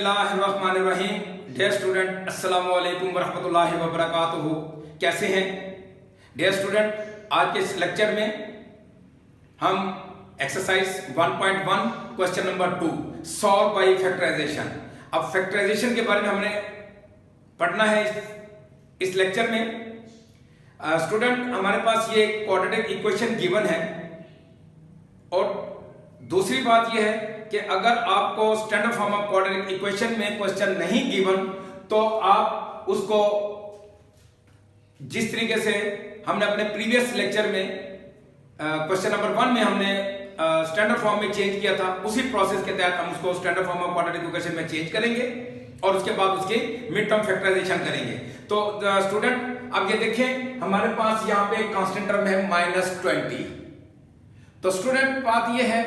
बिस्मिल्लाहिर्रहमानिर्रहीम। Dear student, अस्सलामु अलैकुम वरहमतुल्लाहि वबरकातुहू। कैसे हैं डियर स्टूडेंट? आज के इस लेक्चर में हम exercise 1.1 question number 2 solve by factorization. अब फैक्टराइजेशन के बारे में हमने पढ़ना है इस लेक्चर में। स्टूडेंट, हमारे पास ये क्वाड्रेटिक इक्वेशन गिवन है और दूसरी बात यह है कि अगर आपको standard form of quadratic equation में क्वेश्चन नहीं गिवन तो आप उसको जिस तरीके से हमने अपने प्रीवियस लेक्चर में क्वेश्चन नंबर 1 में हमने स्टैंडर्ड फॉर्म में चेंज किया था, उसी प्रोसेस के तहत हम उसको standard form of quadratic equation में चेंज करेंगे और उसके बाद उसकी मिड टर्म फैक्टराइजेशन करेंगे। तो स्टूडेंट, अब ये देखें, हमारे पास यहाँ पे कांस्टेंट टर्म है -20। तो स्टूडेंट, बात ये है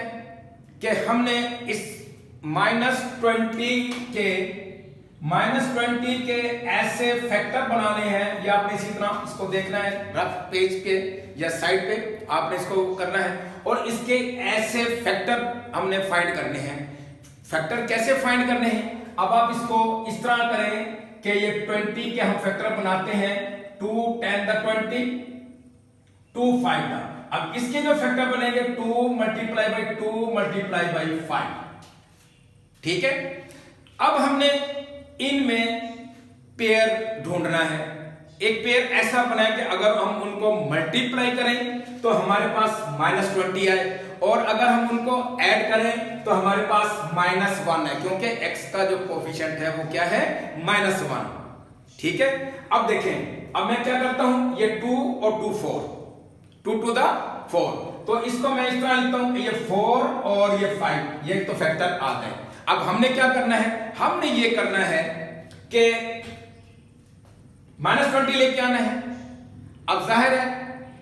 कि हमने इस -20 के ऐसे फैक्टर बनाने हैं, या आपने इसी तरह इसको देखना है रफ पेज पे या साइड पे, आपने इसको करना है और इसके ऐसे फैक्टर हमने फाइंड करने हैं। फैक्टर कैसे फाइंड करने हैं? अब आप इसको इस तरह करें कि ये 20 के हम फैक्टर बनाते हैं 2 10 the 20 2 5 का। अब इसके जो फैक्टर बनेंगे 2 मल्टीप्लाई बाई 2 मल्टीप्लाई बाई 5। ठीक है, अब हमने इनमें पेयर ढूंढना है। एक पेयर ऐसा बनाए कि अगर हम उनको मल्टीप्लाई करें तो हमारे पास -20 आए और अगर हम उनको ऐड करें तो हमारे पास -1 है, क्योंकि x का जो कोफिशिएंट है वो क्या है? -1। ठीक है, अब देखें, अब मैं क्या करता हूं, ये 2 और 2 4, 2 to the 4, तो इसको मैं इस तरह लिखता हूं कि ये 4 और ये 5, ये तो फैक्टर आते हैं। अब हमने क्या करना है? हमने ये करना है कि -20 लेके आना है। अब जाहिर है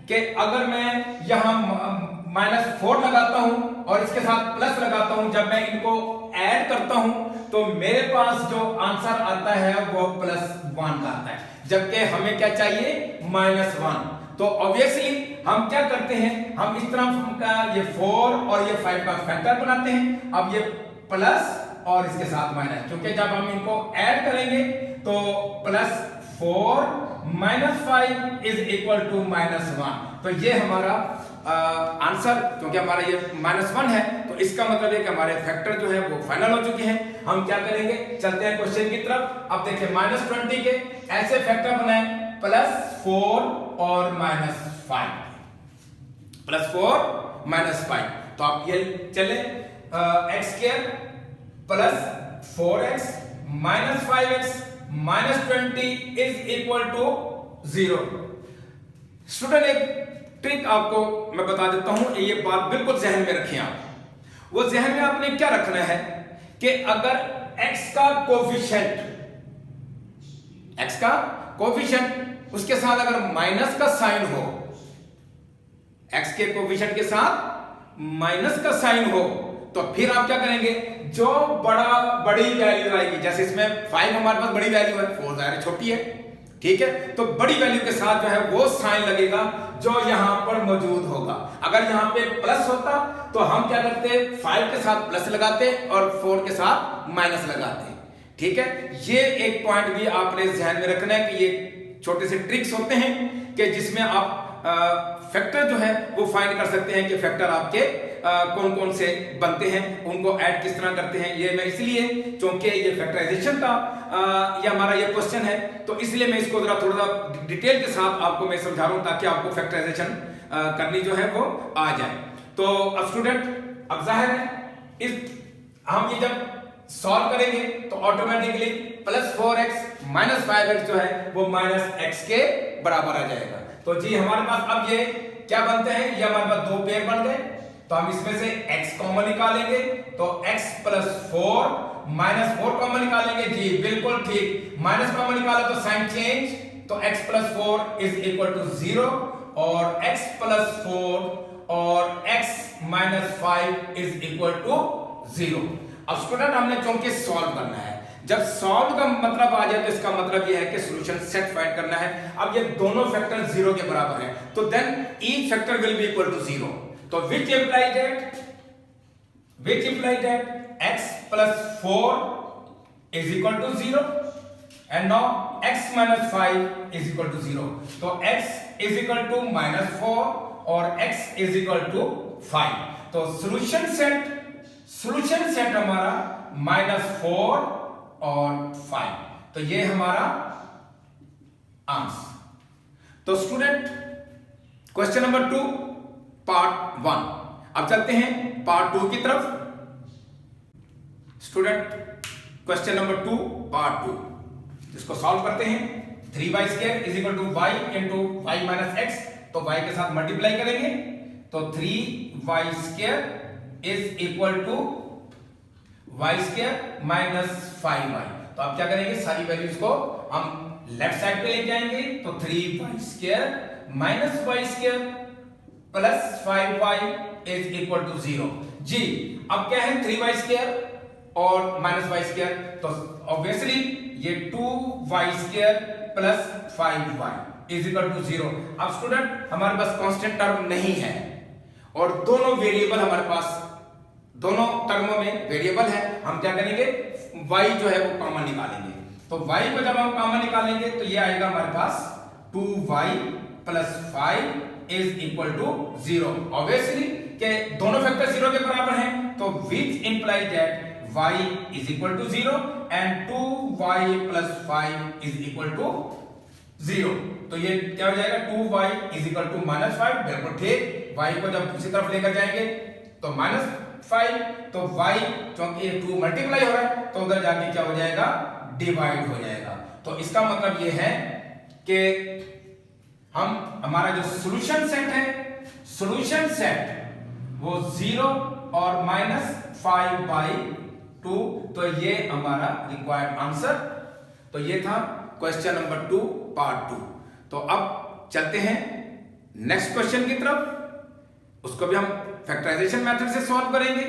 कि अगर मैं यहां -4 लगाता हूं और इसके साथ प्लस लगाता हूं, जब मैं इनको ऐड करता हूं तो मेरे पास जो आंसर आता है वो +1 का आता है, जबकि हमें क्या चाहिए? -1। तो ऑब्वियसली हम क्या करते हैं, हम इस तरह ये 4 और ये 5 का फैक्टर बनाते हैं। अब ये प्लस और इसके साथ माइनस, क्योंकि जब हम इनको ऐड करेंगे तो +4 -5 इज इक्वल टू -1। तो ये हमारा आंसर, क्योंकि हमारा ये -1 है तो इसका मतलब है कि हमारे फैक्टर जो है वो फाइनल हो चुके हैं। हम क्या करेंगे, चलते हैं क्वेश्चन की तरफ। अब देखिए, -20 के ऐसे फैक्टर बनाए +4 और -5, +4 -5। तो आप ये चले x² + 4x - 5x - 20 is equal to 0। Student, एक ट्रिक आपको मैं बता देता हूं, ये बात बिल्कुल जहन में रखें आप। वो जहन में आपने क्या रखना है कि अगर x का कोफिशिएंट उसके साथ अगर माइनस का साइन हो, x के कोफिशिएंट के साथ माइनस का साइन हो, तो फिर आप क्या करेंगे, जो बड़ी वैल्यू आएगी, जैसे इसमें 5 हमारे पास बड़ी वैल्यू है, 4 जाहिर छोटी है, ठीक है, तो बड़ी वैल्यू के साथ जो है वो साइन लगेगा जो यहां पर मौजूद होगा। अगर यहां पे प्लस होता तो हम क्या करते, 5 के साथ प्लस लगाते और 4 के साथ माइनस लगाते। ठीक है, ये एक पॉइंट भी आपने ध्यान में रखना है कि ये छोटे से ट्रिक्स होते हैं कि जिसमें आप फैक्टर जो है वो फाइंड कर सकते हैं कि फैक्टर आपके कौन कौन से बनते हैं, उनको ऐड किस तरह करते हैं। ये मैं इसलिए, क्योंकि ये फैक्टराइजेशन का ये हमारा ये क्वेश्चन है, तो इसलिए मैं इसको जरा थोड़ा सा डिटेल के साथ आपको मैं समझा रहा हूं ताकि आपको फैक्टराइजेशन करनी जो है वो आ जाए। तो अब स्टूडेंट, अब जाहिर है हम ये जब सॉल्व करेंगे तो ऑटोमेटिकली +4x - 5x जो है वो -x के बराबर आ जाएगा। तो जी हमारे पास अब ये क्या बनते हैं, ये हमारे पास 2 पेयर बन गए। तो हम इसमें से x कॉमन निकालेंगे, तो x + 4 -4 कॉमन निकालेंगे। जी बिल्कुल ठीक, माइनस कॉमन निकाला तो साइन चेंज, तो x + 4 इज इक्वल टू 0 और x + 4 और x - 5 इज इक्वल टू 0। अब स्टूडेंट, हमने चूंकि सॉल्व करना है, जब सॉल्व का मतलब आ जाए तो इसका मतलब यह है कि सॉल्यूशन सेट फाइंड करना है। अब ये दोनों फैक्टर 0 के बराबर है, तो then each factor will be equal to 0। तो which implies that x + 4 is equal to 0 and now x minus 5 is equal to 0। तो x इज इक्वल टू -4 और x इज इक्वल टू 5। तो सॉल्यूशन सेट हमारा -4 और 5। तो ये हमारा answer. तो स्टूडेंट क्वेश्चन नंबर 2 पार्ट 1। अब चलते हैं पार्ट 2 की तरफ। स्टूडेंट क्वेश्चन नंबर 2 पार्ट 2, इसको सॉल्व करते हैं। 3y² is equal to y into y minus X. तो y के साथ मल्टीप्लाई करेंगे तो 3y² is equal to y² minus 5y। तो अब क्या करेंगे, सारी वैल्यूज को हम लेफ्ट साइड पे लेके आएंगे। तो 3y² minus y² plus 5y is equal to 0। जी अब क्या है 3y² और माइनस y², तो ऑब्वियसली ये 2y² plus 5y is equal to 0। अब स्टूडेंट हमारे पास कांस्टेंट टर्म नहीं है और दोनों वेरिएबल हमारे पास, दोनों टर्मों में वेरिएबल है। हम क्या करेंगे, y जो है वो कॉमन निकालेंगे। तो y को जब हम कॉमन निकालेंगे तो ये आएगा हमारे पास 2y plus 5 is equal to 0। Obviously के दोनों फैक्टर 0 के बराबर हैं, तो which imply that y is equal to 0 and 2y plus 5 is equal to 0। तो ये क्या हो जाएगा, 2y इज इक्वल टू -5। बिल्कुल ठीक, y को जब दूसरी तरफ लेकर जाएंगे तो -5, तो y क्योंकि ये 2 मल्टीप्लाई हो रहा है तो उधर जाके क्या हो जाएगा, डिवाइड हो जाएगा। तो इसका मतलब ये है कि हमारा जो सॉल्यूशन सेट है, सॉल्यूशन सेट वो 0 और -5/2। तो ये हमारा रिक्वायर्ड आंसर। तो ये था क्वेश्चन नंबर 2 पार्ट 2। तो अब चलते हैं नेक्स्ट क्वेश्चन की तरफ। उसको भी हम फैक्टराइजेशन मेथड से सॉल्व करेंगे।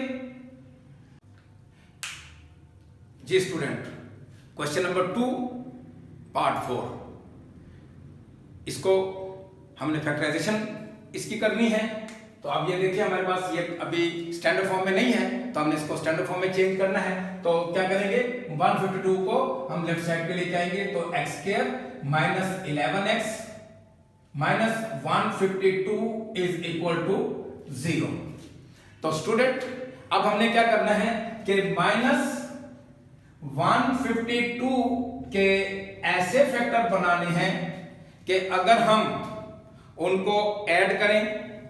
जी स्टूडेंट क्वेश्चन नंबर 2 पार्ट 4, इसको हमने फैक्टराइजेशन इसकी करनी है। तो अब ये देखिए हमारे पास ये अभी स्टैंडर्ड फॉर्म में नहीं है, तो हमने इसको स्टैंडर्ड फॉर्म में चेंज करना है। तो क्या करेंगे, 152 को हम लेफ्ट साइड पे लेके आएंगे। तो x² minus 11x minus 152 is equal to 0। तो स्टूडेंट अब हमने क्या करना है कि माइनस 152 के ऐसे फैक्टर बनाने हैं कि अगर हम उनको ऐड करें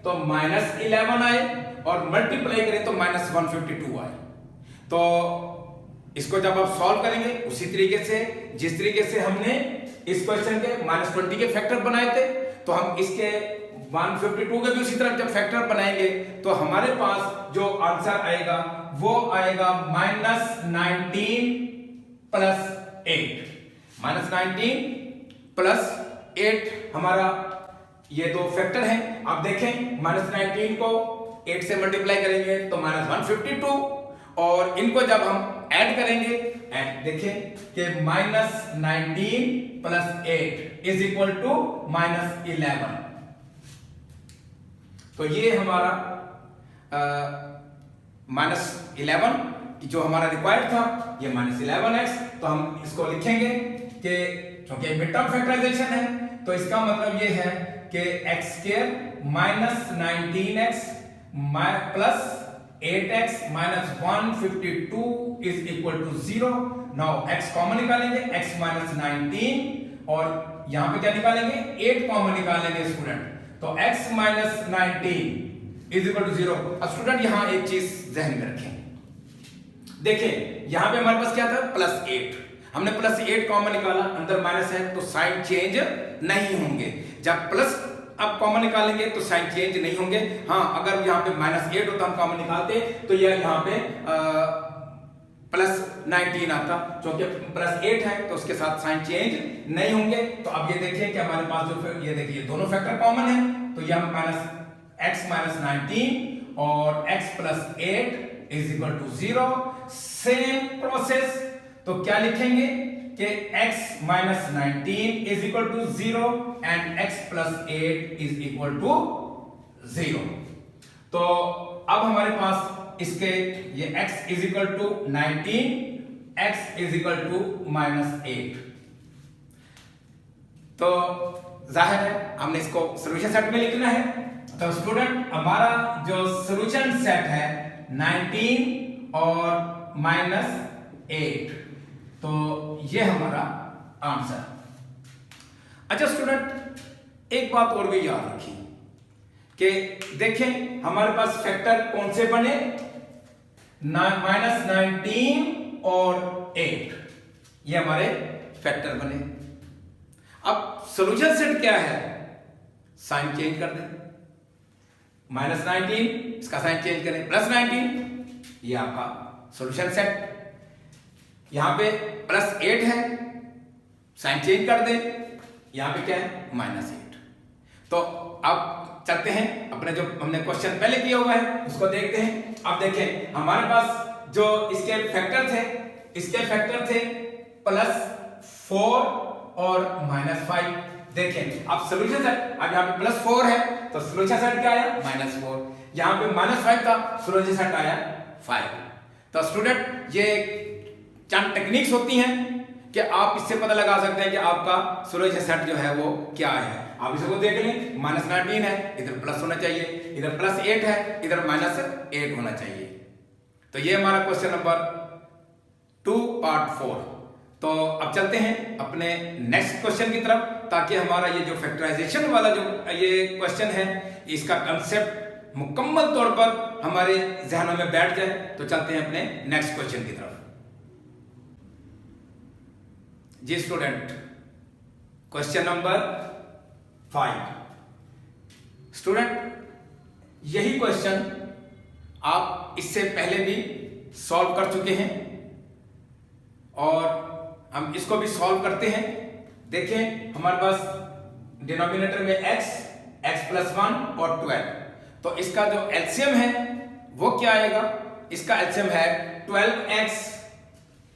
तो -11 आए और मल्टीप्लाई करें तो -152 आए। तो इसको जब आप सॉल्व करेंगे उसी तरीके से जिस तरीके से हमने इस क्वेश्चन के -20 के फैक्टर बनाए थे, तो हम इसके 152 के भी उसी तरह जब फैक्टर बनाएंगे तो हमारे पास जो आंसर आएगा वो आएगा -19 प्लस 8। -19 प्लस 8 हमारा ये दो फैक्टर हैं। आप देखें -19 को 8 से मल्टीप्लाई करेंगे तो -152, और इनको जब हम ऐड करेंगे, देखें कि -19 प्लस 8 इज इक्वल टू -11। तो ये हमारा -11 जो हमारा रिक्वायर्ड था ये -11x। तो हम इसको लिखेंगे कि क्योंकि मिड टर्म फैक्टराइजेशन है तो इसका मतलब ये है कि x² minus 19x plus 8x minus 152 is equal to 0। Now x common निकालेंगे, x माइनस 19 और यहां पे क्या निकालेंगे, 8 कॉमन निकालेंगे स्टूडेंट। तो x minus 19 is equal to 0। अब स्टूडेंट यहां एक चीज ध्यान में रखें, देखिए यहां पे हमारे पास क्या था, +8। हमने +8 कॉमन निकाला, अंदर माइनस है तो साइन चेंज नहीं होंगे। जब प्लस अब कॉमन निकालेंगे तो साइन चेंज नहीं होंगे। हाँ, अगर यहाँ पे -8 होता हम कॉमन निकालते तो यह यहाँ पे +19 आता, क्योंकि +8 है तो उसके साथ साइन चेंज नहीं होंगे। तो अब ये देखिए कि हमारे पास जो ये देखिए दोनों फैक्टर कॉमन है, तो यह x माइनस 19 और x plus 8 is equal to 0। Same process, तो क्या लिखेंगे कि x minus 19 is equal to 0 and x plus 8 is equal to 0। तो अब हमारे पास इसके ये x is equal to 19 x is equal to -8। तो जाहिर है हमने इसको सॉल्यूशन सेट में लिखना है। तो स्टूडेंट हमारा जो सॉल्यूशन सेट है 19 और -8, तो ये हमारा आंसर। अच्छा स्टूडेंट एक बात और भी याद रखिए कि देखें हमारे पास फैक्टर कौन से बने, -19 और 8, ये हमारे फैक्टर बने। अब सॉल्यूशन सेट क्या है, साइन चेंज कर दें, -19 इसका साइन चेंज करें, +19 ये आपका सॉल्यूशन सेट। यहां पे +8 है, साइन चेंज कर दें, यहां पे क्या है -8। तो अब चलते हैं अपने जो हमने क्वेश्चन पहले किया हुआ है उसको देखते हैं। अब देखें हमारे पास जो इसके फैक्टर थे +4 और -5। देखें अब सॉल्यूशन सेट, अब यहाँ पे +4 है तो सॉल्यूशन सेट क्या आया -4, यहाँ पे -5 था सॉल्यूशन सेट आया 5। तो स्टूडेंट ये चंद टेक्निक्स होती हैं कि आप इससे पता लगा सकते हैं कि आपका सॉल्यूशन सेट जो है वो क्या है। आप इसको देख लें, -19 है, इधर प्लस होना चाहिए, इधर +8 है, इधर -8 होना चाहिए। तो ये हमारा क्वेश्चन नंबर 2 पार्ट 4। तो अब चलते हैं अपने नेक्स्ट क्वेश्चन की तरफ, ताकि हमारा ये जो फैक्टराइजेशन वाला जो ये क्वेश्चन है इसका कंसेप्ट मुकम्मल तौर पर हमारे जहनों में बैठ जाए। तो चलते हैं अपने नेक्स्ट क्वेश्चन की तरफ। जी स्टूडेंट, क्वेश्चन नंबर 5। स्टूडेंट यही क्वेश्चन आप इससे पहले भी सॉल्व कर चुके हैं और हम इसको भी सॉल्व करते हैं। देखें हमारे पास डिनोमिनेटर में x+1 और 12, तो इसका जो एलसीएम है वो क्या आएगा, इसका एलसीएम है 12x,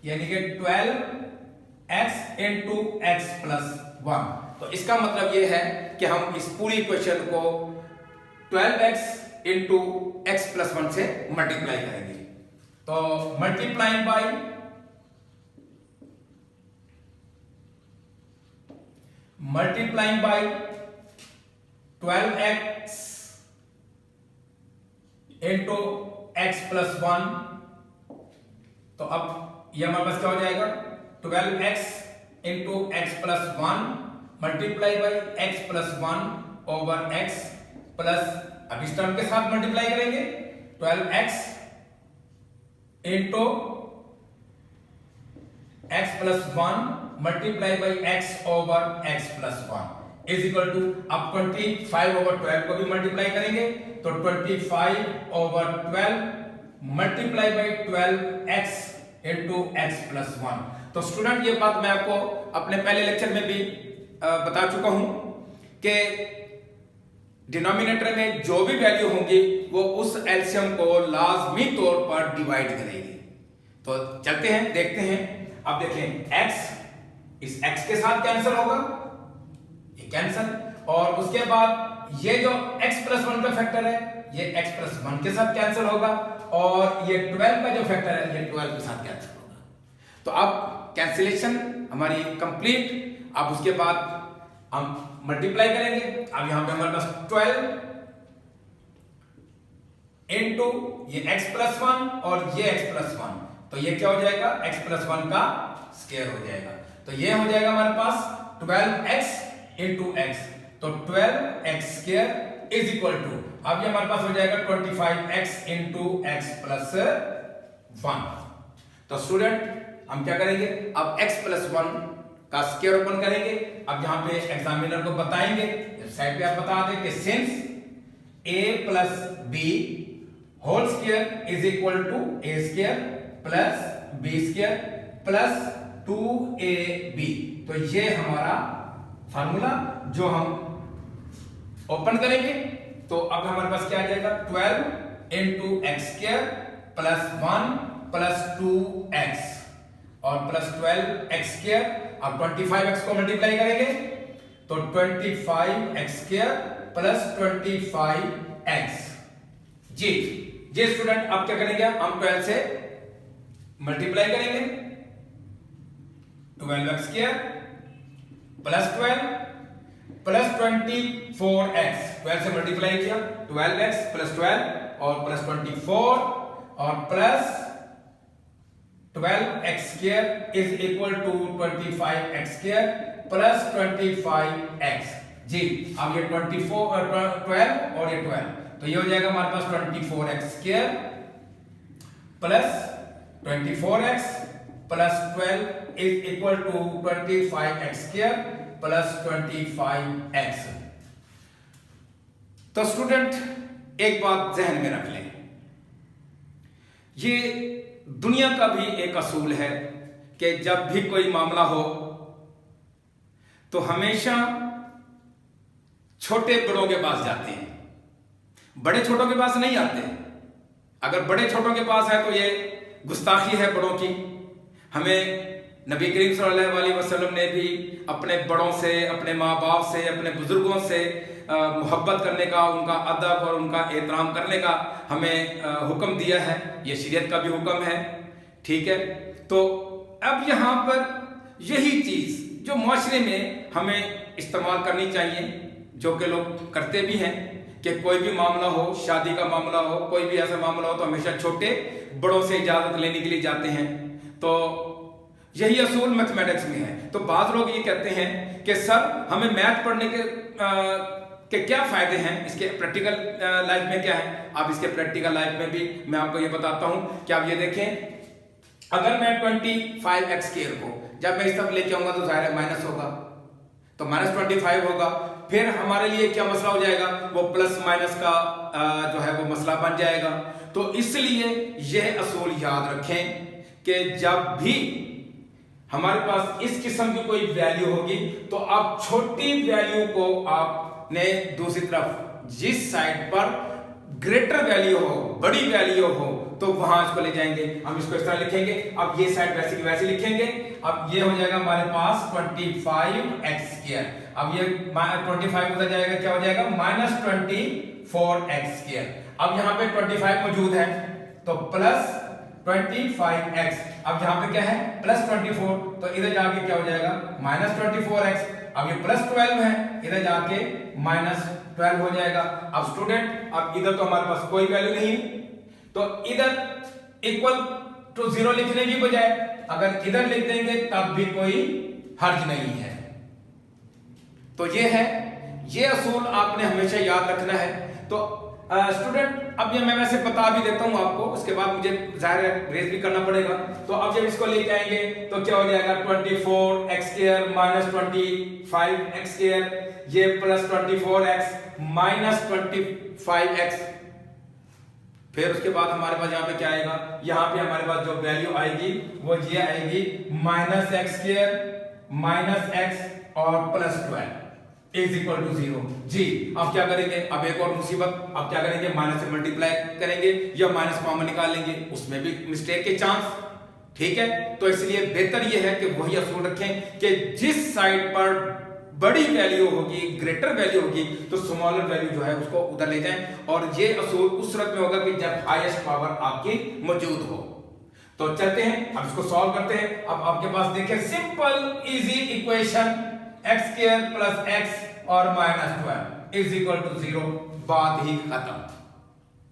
यानी कि 12x into x+1। तो इसका मतलब ये है कि हम इस पूरी इक्वेशन को 12x into x+1 से मल्टीप्लाई करेंगे। तो multiplying by 12x into x+1, तो अब ये हमारे पास क्या हो जाएगा 12x into x+1 multiply by x+1 over x plus, अब इस टर्म के साथ मल्टीप्लाई करेंगे 12x into x+1 multiply by x over x+1 is equal to, अब 25 ओवर 12 को भी मल्टीप्लाई करेंगे तो 25 over 12 multiply by 12x into x+1। तो स्टूडेंट ये बात मैं आपको अपने पहले लेक्चर में भी बता चुका हूं कि डिनोमिनेटर में जो भी वैल्यू होंगी वो उस एलसीएम को लाजमी तौर पर डिवाइड करेगी। तो चलते हैं देखते हैं। अब देखें x इस x के साथ कैंसिल होगा, ये कैंसिल, और उसके बाद ये जो x+1 का फैक्टर है ये x+1 के साथ कैंसिल होगा, और ये 12 का जो फैक्टर है ये 12 के साथ कैंसिल होगा। तो अब कैंसिलेशन हमारी कंप्लीट। अब उसके बाद हम मल्टीप्लाई करेंगे। अब यहां पे हमारे पास 12 इनटू ये x+1 और ये x+1, तो ये क्या हो जाएगा x+1 का स्क्वायर हो जाएगा। तो ये हो जाएगा हमारे पास 12x इनटू x, तो 12x² इज इक्वल टू, अब ये हमारे पास हो जाएगा 25x इनटू x+1। तो स्टूडेंट हम क्या करेंगे, अब x+1 का स्क्वायर ओपन करेंगे। अब यहां पे एग्जामिनर को बताएंगे, साइड पे आप बता दें कि since a plus b whole square is equal to a² plus b² plus 2ab, तो ये हमारा फार्मूला जो हम ओपन करेंगे। तो अब हमारे पास क्या आ जाएगा 12 into x² plus 1 plus 2x और प्लस 12x²। अब 25x को मल्टीप्लाई करेंगे तो 25x² प्लस 25x। जी स्टूडेंट, अब क्या करेंगे, हम 12 से मल्टीप्लाई करेंगे 12x² प्लस 12 प्लस 24x, 12 से मल्टीप्लाई किया 12x प्लस 12 और प्लस 24 और plus 12x² is equal to 25x² plus 25x। जी अब ये 12 और ये 12 तो ये हो जाएगा हमारे पास 24x² plus 24x plus 12 is equal to 25x² plus 25x। तो स्टूडेंट एक बात जहन में रख लें, ये दुनिया का भी एक असूल है कि जब भी कोई मामला हो तो हमेशा छोटे बड़ों के पास जाते हैं, बड़े छोटों के पास नहीं आते। अगर बड़े छोटों के पास है तो ये गुस्ताखी है बड़ों की। हमें नबी करीम सल्लल्लाहु अलैहि वसल्लम ने भी अपने बड़ों से, अपने माँ बाप से, अपने बुजुर्गों से मोहब्बत करने का, उनका अदब और उनका एहतराम करने का हमें हुक्म दिया है। ये शरीयत का भी हुक्म है, ठीक है। तो अब यहाँ पर यही चीज़ जो माशरे में हमें इस्तेमाल करनी चाहिए, जो कि लोग करते भी हैं, कि कोई भी मामला हो, शादी का मामला हो, कोई भी ऐसा मामला हो तो हमेशा छोटे बड़ों से इजाज़त लेने के लिए जाते हैं। तो यही असूल मैथमेटिक्स में है। तो बाज़ लोग ये कहते हैं कि सर हमें मैथ पढ़ने के क्या फ़ायदे हैं, इसके प्रैक्टिकल लाइफ में क्या है। अब इसके प्रैक्टिकल लाइफ में भी मैं आपको ये बताता हूँ कि आप ये देखें, अगर मैं 25x² को जब मैं इस तरफ लेके आऊँगा तो ज़ाहिर है माइनस होगा, तो -25 होगा। फिर हमारे लिए क्या मसला हो जाएगा, वो प्लस माइनस का जो है वो मसला बन जाएगा। तो इसलिए यह असूल याद रखें कि जब भी हमारे पास इस किस्म की कोई वैल्यू होगी तो आप छोटी वैल्यू को आपने दूसरी तरफ जिस साइड पर ग्रेटर वैल्यू हो, बड़ी वैल्यू हो, तो वहां इसको ले जाएंगे। हम इसको इस तरह लिखेंगे, अब ये साइड वैसे की वैसे लिखेंगे। अब ये हो जाएगा हमारे पास 25x²। अब ये 25 होता जाएगा, क्या हो जाएगा -24x²। अब यहाँ पे 25 मौजूद है तो प्लस 25x। अब यहाँ पे क्या है प्लस 24, तो इधर जाके क्या हो जाएगा -24x। अब ये प्लस 12 है, इधर जाके -12 हो जाएगा। अब स्टूडेंट अब इधर तो हमारे पास कोई वैल्यू नहीं, तो इधर इक्वल टू 0 लिखने की बजाय अगर इधर लिख देंगे तब भी कोई हर्ज नहीं है। तो ये है, ये असूल आपने हमेशा याद रखना है। तो स्टूडेंट अब ये मैं वैसे बता भी देता हूं आपको, उसके बाद मुझे जाहिर है रेज भी करना पड़ेगा। तो अब जब इसको लेके आएंगे तो क्या हो जाएगा 24x² माइनस 25x², ये प्लस 24x माइनस 25x। फिर उसके बाद हमारे पास यहाँ पे क्या आएगा, यहाँ पे हमारे पास जो वैल्यू आएगी वो ये आएगी -x² माइनस x और प्लस 12 इज इक्वल टू 0। जी अब क्या करेंगे, अब एक और मुसीबत, अब क्या करेंगे माइनस से मल्टीप्लाई करेंगे या माइनस कॉमन निकाल लेंगे, उसमें भी मिस्टेक के चांस, ठीक है। तो इसलिए बेहतर यह है कि वही असूल रखें कि जिस साइड पर बड़ी वैल्यू होगी, ग्रेटर वैल्यू होगी, तो स्मॉलर वैल्यू जो है उसको उधर ले जाएं। और ये असूल उस सूरत में होगा कि जब हाईएस्ट पावर आपकी मौजूद हो। तो चलते हैं अब इसको सॉल्व करते हैं। अब आपके पास देखिए simple easy equation x² plus x और -12 इज इक्वल टू 0। बात ही खत्म,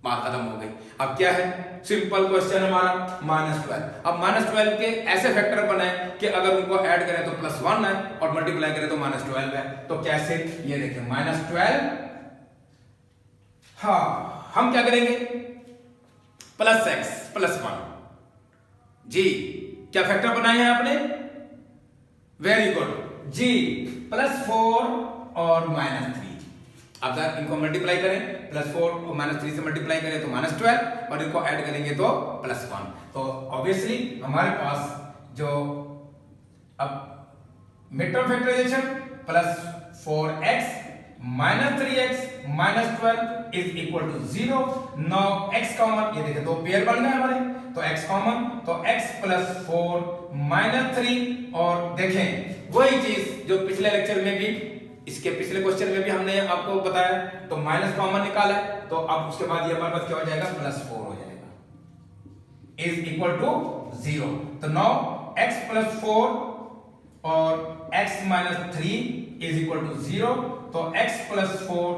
बात खत्म हो गई। अब क्या है, सिंपल क्वेश्चन हमारा -12। अब -12 के ऐसे फैक्टर बनाए कि अगर उनको ऐड करें तो +1 है और मल्टीप्लाई करें तो -12 है। तो कैसे, ये देखिए -12, हाँ हम क्या करेंगे प्लस x प्लस 1। जी क्या फैक्टर बनाए हैं आपने, वेरी गुड जी, +4 और -3। अब इनको मल्टीप्लाई करें, +4 और -3 से मल्टीप्लाई करें तो -12 और इनको ऐड करेंगे तो +1। तो ऑब्वियसली हमारे पास जो अब mid term factorization +4x minus 3x minus 12 is equal to 0। Now x common, ये देखिए दो पेयर बन गए हमारे, तो x कॉमन, तो x प्लस 4 माइनस 3। और देखें वही चीज जो पिछले लेक्चर में भी, इसके पिछले क्वेश्चन में भी हमने आपको बताया, तो माइनस कॉमन निकाला, तो अब उसके बाद ये हमारे पास क्या हो जाएगा +4 हो जाएगा इज इक्वल टू 0। तो नाउ x प्लस 4 और x minus 3 is equal to 0, तो x plus 4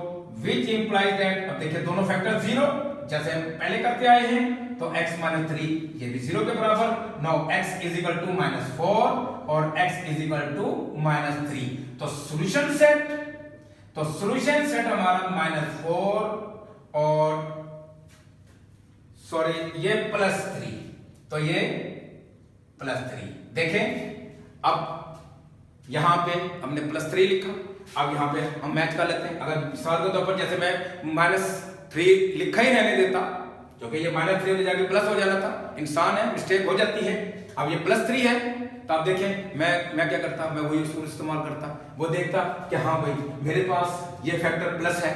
which implies that, अब देखिए दोनों फैक्टर 0 जैसे हम पहले करते आए हैं, तो x माइनस 3 ये भी 0 के बराबर। Now x is equal to minus 4 और x is equal to minus 3, तो सॉल्यूशन सेट हमारा माइनस 4 और सॉरी ये प्लस 3, तो ये प्लस 3। देखें अब यहां पे हमने प्लस 3 लिखा, अब यहां पे हम मैच कर लेते हैं। अगर मिसाल के तौर पर जैसे मैं माइनस 3 लिखा ही रहने देता, क्योंकि ये माइनस 3 में जाके प्लस हो जाना था, इंसान है मिस्टेक हो जाती है। अब ये प्लस 3 है, तो आप देखें मैं क्या करता, मैं वही उसूल इस्तेमाल करता, वो देखता कि हाँ भाई मेरे पास ये फैक्टर प्लस है,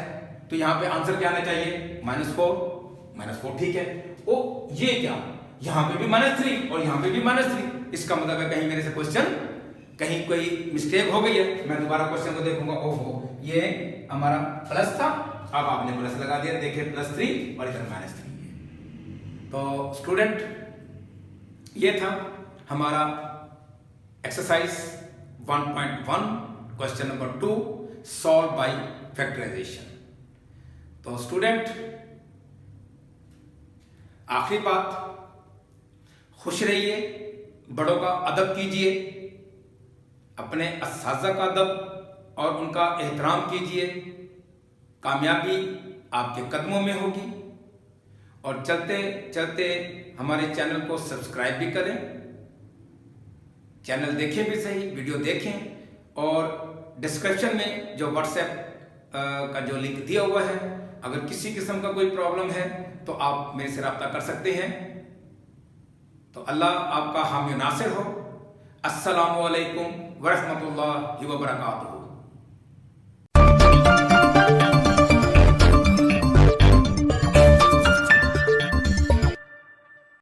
तो यहाँ पे आंसर क्या आना चाहिए माइनस 4, ठीक है। ओ ये क्या, यहाँ पे भी माइनस 3 और यहाँ पे भी माइनस 3, इसका मतलब है कहीं मेरे से क्वेश्चन कहीं कोई मिस्टेक हो गई है। मैं दोबारा क्वेश्चन को देखूंगा, ओहो ये हमारा प्लस था, अब आपने प्लस लगा दिया, देखिए प्लस 3 और इधर माइनस 3 है। तो स्टूडेंट ये था हमारा exercise 1.1 question number 2 solve by factorization. तो स्टूडेंट आखिरी बात, खुश रहिए, बड़ों का अदब कीजिए, अपने असातिज़ा का अदब और उनका एहतराम कीजिए, कामयाबी आपके कदमों में होगी। और चलते चलते हमारे चैनल को सब्सक्राइब भी करें, चैनल देखें भी सही, वीडियो देखें, और डिस्क्रिप्शन में जो व्हाट्सएप का जो लिंक दिया हुआ है, अगर किसी किस्म का कोई प्रॉब्लम है तो आप मेरे से रब्ता कर सकते हैं। तो अल्लाह आपका हामी नासिर हो। अस्सलामु अलैकुम वरहमतुल्लाहि व बरकातुहू।